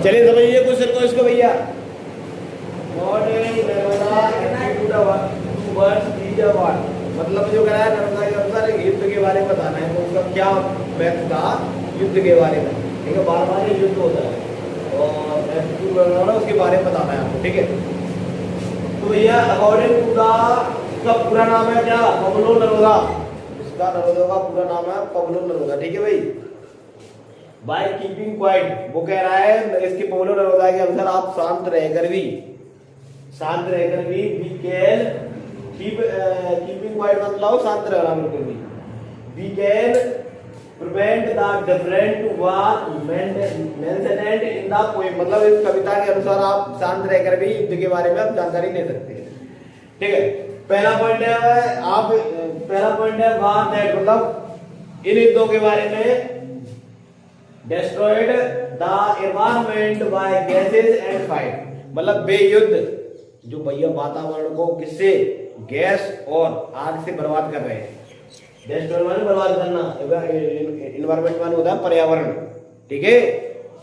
चलिए समझिए क्वेश्चन को इसको भैया। मॉडर्न नर्मदा मतलब जो कह रहा है नर्मदा के अनुसार एक युद्ध के बारे में बताना है, तो उसका क्या मैथ था युद्ध के बारे में। ठीक है, बार बार ये युद्ध होता है और उसके बारे में बताना है आपको। ठीक है, तो भैया अकॉर्डिंग टू द, इसका पूरा नाम है क्या, पबलो नर्मदा। इसका नर्मदा का पूरा नाम है पबलो नर्मदा। ठीक है भाई, बाय कीपिंग क्वाइट, वो कह रहा है इसके पबलो नर्मदा के अनुसार आप शांत रहकर भी वी कैन कीपिंग क्वाइट मतलब शांत रहना बिल्कुल भी, we can prevent the different war mentioned in the poem, मतलब इस कविता के अनुसार आप शांत रहकर भी युद्ध के बारे में आप जानकारी ले सकते हैं। ठीक है, पहला पॉइंट है वार दैट, मतलब इन युद्धों के बारे में destroyed the environment by gases and fire, मतलब वे युद्ध जो भैया वातावरण को किससे, गैस और आग से बर्बाद कर रहे हैं। डिस्ट्रॉय माने बर्बाद करना, एनवायरमेंट माने होता है पर्यावरण। ठीक है,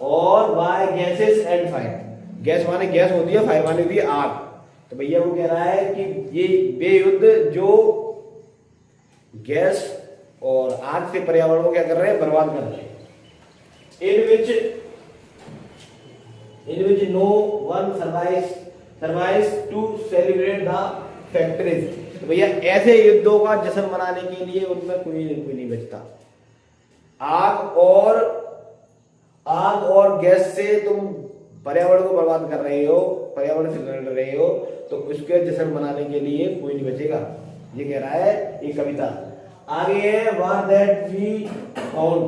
और by gases and fire, gas माने गैस होती है, फायर माने होती है आग। तो भैया वो कह रहा है कि ये वे युद्ध जो गैस और आग से पर्यावरण को क्या कर रहे हैं, बर्बाद कर रहे हैं। in which no one survives to celebrate the victories, तो भैया ऐसे युद्धों का जश्न मनाने के लिए उनमें कोई नहीं बचता। आग और गैस से तुम पर्यावरण को बर्बाद कर रहे हो, पर्यावरण से लड़ रहे हो, तो उसके जश्न मनाने के लिए कोई नहीं बचेगा, ये कह रहा है ये कविता। आगे है war that we found,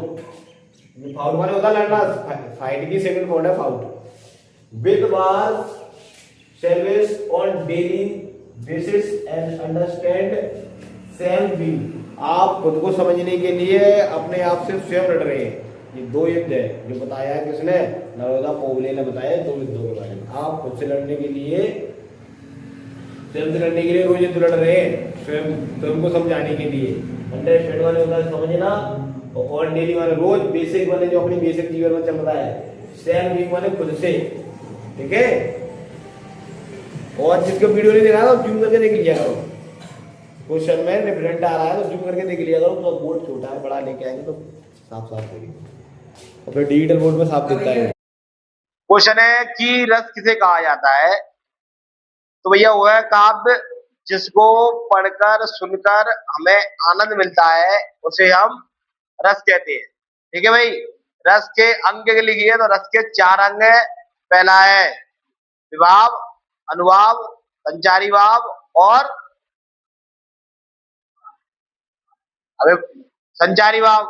fought माने होता लड़ना, फाइट की सेकंड फॉर्म है fought. With war service on daily basis and understand self we, आप खुद को समझने के लिए अपने आप से स्वयं लड़ रहे हैं। ये दो युद्ध है जो बताया है किसने, नर्मदा पोगले ने बताया दो युद्धों के बारे में। आप खुद से लड़ने के लिए, स्वयं से लड़ने के लिए रोज युद्ध लड़ रहे हैं, स्वयं को समझाने के लिए। अंडरस्टैंड वाले होता है समझना, और डेली माने रोज, बेसिक माने जो अपनी बेसिक जीवन में चल रहा है, सेल्फ वीक माने खुद से। ठीक है, और जिसको वीडियो नहीं देखा तो जूम करके देख लिया करो, क्वेश्चन में डिफरेंट आ रहा है तो जूम करके देख लिया करो, तो बोर्ड छोटा है, बड़ा लेके आएंगे तो साफ देखिए, और फिर डिजिटल बोर्ड में साफ दिखता है। क्वेश्चन है कि रस किसे कहा जाता है, तो भैया वो है काव्य जिसको पढ़कर सुनकर हमें आनंद मिलता है, उसे हम रस कहते हैं। ठीक है भाई, रस के अंग लिखिए, तो रस के 4 अंग है। पहला है विभाव, अनुभाव, संचारी भाव और अबे संचारी भाव,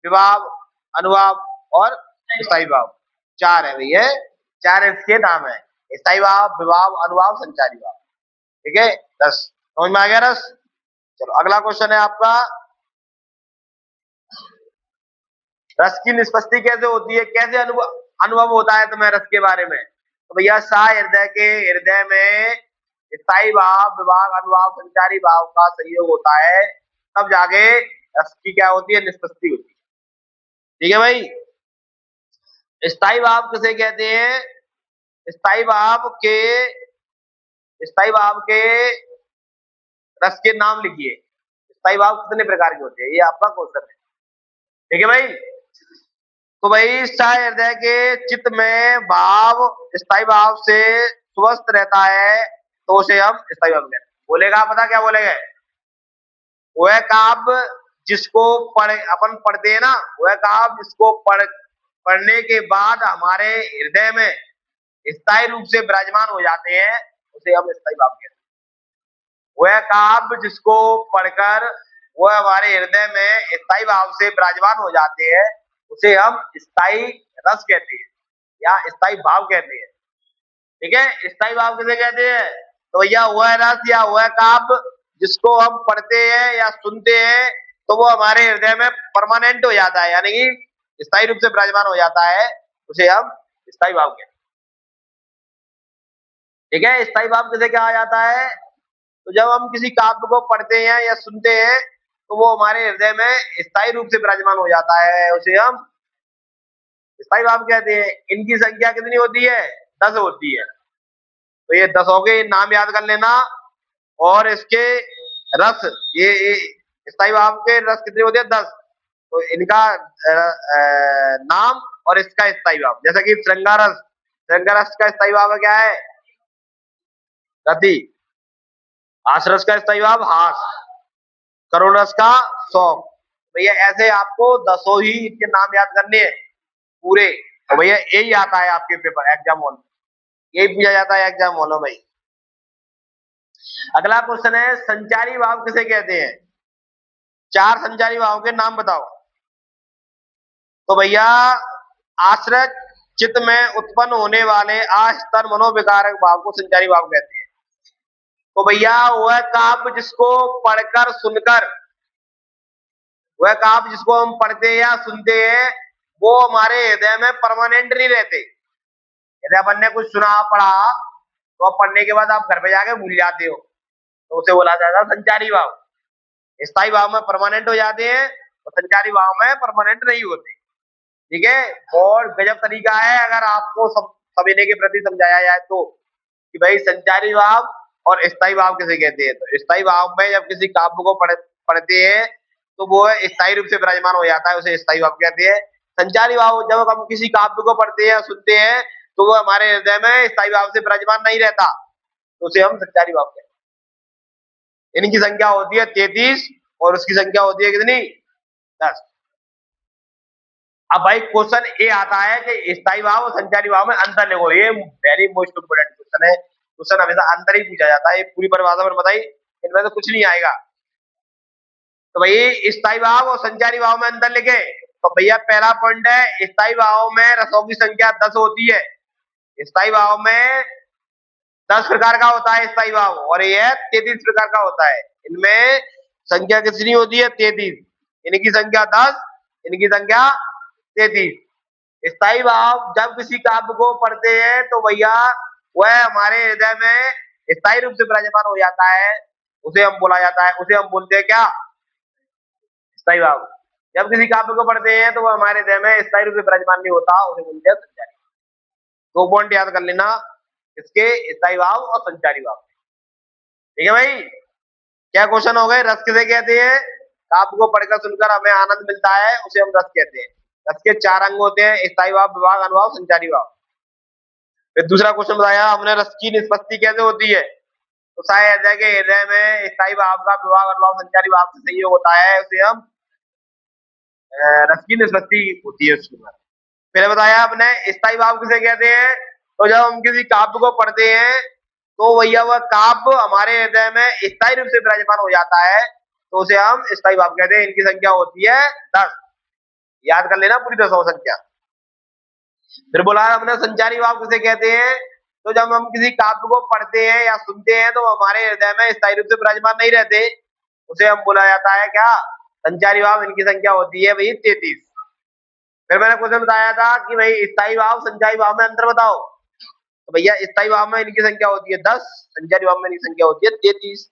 विभाव, अनुभाव और स्थायी भाव, 4 है भैया, 4 इसके नाम है, स्थायी भाव, विभाव, अनुभाव, संचारी भाव। ठीक है, रस समझ में आ गया रस। चलो अगला क्वेश्चन है आपका, रस की निष्पत्ति कैसे होती है, कैसे अनुभव होता है तुम्हें रस के बारे में, तो भैया सा हृदय में स्थायी भाव, विभाग, अनुभाव, संचारी भाव का संयोग होता है, तब जाके रस की क्या होती है, निष्पत्ति होती है। ठीक है भाई, स्थायी भाव किसे कहते हैं, स्थायी भाव के रस के नाम लिखिए। स्थायी भाव कितने प्रकार के होते हैं, ये आपका क्वेश्चन है। ठीक है भाई, तो भाई स्थायी हृदय के चित्त में भाव स्थायी भाव से स्वस्थ रहता है, तो उसे हम स्थायी भाव कहते हैं। बोलेगा, पता क्या बोलेगा, वह काव्य जिसको अपन पढ़ते हैं ना, वह काव्य जिसको पढ़ने के बाद हमारे हृदय में स्थायी रूप से विराजमान हो जाते हैं, उसे हम स्थायी भाव कहते हैं। वह काव्य जिसको पढ़कर वह हमारे हृदय में स्थायी भाव से विराजमान हो जाते हैं, उसे हम स्थायी रस कहते हैं या स्थायी भाव कहते हैं। ठीक है, स्थायी भाव किसे कहते हैं, तो भैया वह रस या वह काव्य जिसको हम पढ़ते हैं या सुनते हैं, तो वो हमारे हृदय में परमानेंट हो जाता है, यानी कि स्थायी रूप से विराजमान हो जाता है, उसे हम स्थायी भाव कहते हैं। ठीक है, स्थायी भाव किसे कहा जाता है, तो जब हम किसी काव्य को पढ़ते हैं या सुनते हैं, तो वो हमारे हृदय में स्थायी रूप से विराजमान हो जाता है, उसे हम स्थायी भाव कहते हैं। इनकी संख्या कितनी होती है? 10 होती है। तो ये 10 हो गए, नाम याद कर लेना। और इसके रस, ये स्थायी भाव के रस कितने होते हैं? 10। तो इनका नाम और इसका स्थायी भाव, जैसा कि श्रृंगारस, श्रृंगारस का स्थायी भाव क्या है? रति। हासरस का स्थायी भाव हास। करुण रस का शौक। भैया ऐसे आपको 10 ही इनके नाम याद करने हैं पूरे। और भैया यही आता है आपके पेपर एग्जाम हॉल में, यही पूछा जाता है एग्जाम हॉल में भाई। अगला क्वेश्चन है, संचारी भाव किसे कहते हैं? 4 संचारी भाव के नाम बताओ। तो भैया आश्रय चित्त में उत्पन्न होने वाले अस्तर मनोविकारक भाव को संचारी भाव कहते हैं। तो भैया वह काव्य जिसको पढ़कर सुनकर, वह काव्य जिसको हम पढ़ते या सुनते हैं, वो हमारे हृदय में परमानेंट नहीं रहते। यदि अपन ने कुछ सुना पढ़ा तो अब पढ़ने के बाद आप घर पे जाके भूल जाते हो, तो उसे बोला जाता है संचारी भाव। स्थायी भाव में परमानेंट हो जाते हैं और संचारी भाव में परमानेंट नहीं होते। ठीक है, और गजब तरीका है अगर आपको समझने के प्रति समझाया जाए तो, कि भाई संचारी भाव और स्थायी भाव किसे कहते हैं। तो स्थायी भाव में जब किसी काव्य को पढ़ते हैं तो वो स्थायी रूप से विराजमान हो जाता है, उसे स्थायी भाव कहते हैं। संचारी भाव जब हम किसी काव्य को पढ़ते हैं सुनते हैं तो वो हमारे हृदय में स्थायी भाव से विराजमान नहीं रहता, तो उसे हम संचारी भाव कहते हैं। इनकी संख्या होती है 33 और उसकी संख्या होती है कितनी? 10। अब भाई क्वेश्चन ये आता है कि स्थायी भाव और संचारी भाव में अंतर लिखो। ये वेरी मोस्ट इंपोर्टेंट क्वेश्चन है। क्वेश्चन हमेशा अंतर ही पूछा जाता है, पूरी परिभाषा पर बताई, इनमें तो कुछ नहीं आएगा। तो भाई स्थायी भाव और संचारी भाव में अंतर लिखे। तो भैया पहला पॉइंट है, स्थायी भाव में रसों की संख्या 10 होती है। स्थायी भाव में 10 प्रकार का होता है स्थायी भाव, और यह 33 प्रकार का होता है। इनमें संख्या कितनी होती है? 33। इनकी संख्या 10, इनकी संख्या 33। स्थायी भाव जब किसी काव्य को पढ़ते हैं तो भैया वह हमारे हृदय में स्थायी रूप से विराजमान हो जाता है, उसे हम बोला जाता है, उसे हम बोलते हैं क्या? स्थायी भाव। जब किसी काव्य को पढ़ते हैं तो वह हमारे हृदय में स्थायी रूप से विराजमान नहीं होता, उसे बोलते हैं संचारी। 2 पॉइंट याद कर लेना इसके, स्थायी भाव और संचारी भाव। ठीक है भाई, क्या क्वेश्चन हो गए? रस किसे कहते हैं? काव्य को पढ़कर सुनकर हमें आनंद मिलता है, उसे हम रस कहते हैं। रस के 4 अंग होते हैं, स्थायी भाव, विभाग, अनुभाव, संचारी भाव। फिर दूसरा क्वेश्चन बताया हमने, रस की निष्पत्ति कैसे होती है? तो शायद है कि हृदय में स्थायी भाव का विभाग, अनुभाव, संचारी भाव से संयोग होता है, उसे हम रस की निष्पत्ति होती है उसके बाद। फिर बताया आपने स्थायी भाव किसे कहते हैं? तो जब हम किसी काव्य को पढ़ते हैं तो भैया वह काव्य हमारे हृदय में स्थायी रूप से विराजमान हो जाता है, तो उसे हम स्थायी भाव कहते हैं। इनकी संख्या होती है 10। याद कर लेना पूरी 10 संख्या। फिर बोला हमने संचारी भाव किसे कहते हैं? तो जब हम किसी काव्य को पढ़ते हैं या सुनते हैं तो हमारे हृदय में स्थायी रूप से विराजमान नहीं रहते, उसे हम बोला जाता है क्या? संचारी भाव। इनकी संख्या होती है भाई 33। फिर मैंने क्वेश्चन बताया था कि भाई स्थायी भाव संचारी भाव में अंतर बताओ। तो भैया स्थायी भाव में इनकी संख्या होती है 10, संचारी भाव में इनकी संख्या होती है 33।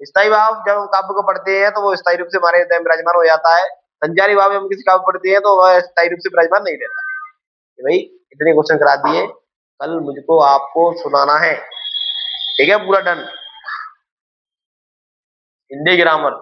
स्थायी भाव जब हम काव्य को पढ़ते हैं तो वो स्थायी रूप से हमारे हृदय में विराजमान हो जाता है। संचारी भाव में हम किसी काव्य पढ़ते हैं तो वह स्थायी रूप से विराजमान नहीं रहता। भाई इतने क्वेश्चन करा दिए, कल मुझको आपको सुनाना है। ठीक है, पूरा डन। हिंदी ग्रामर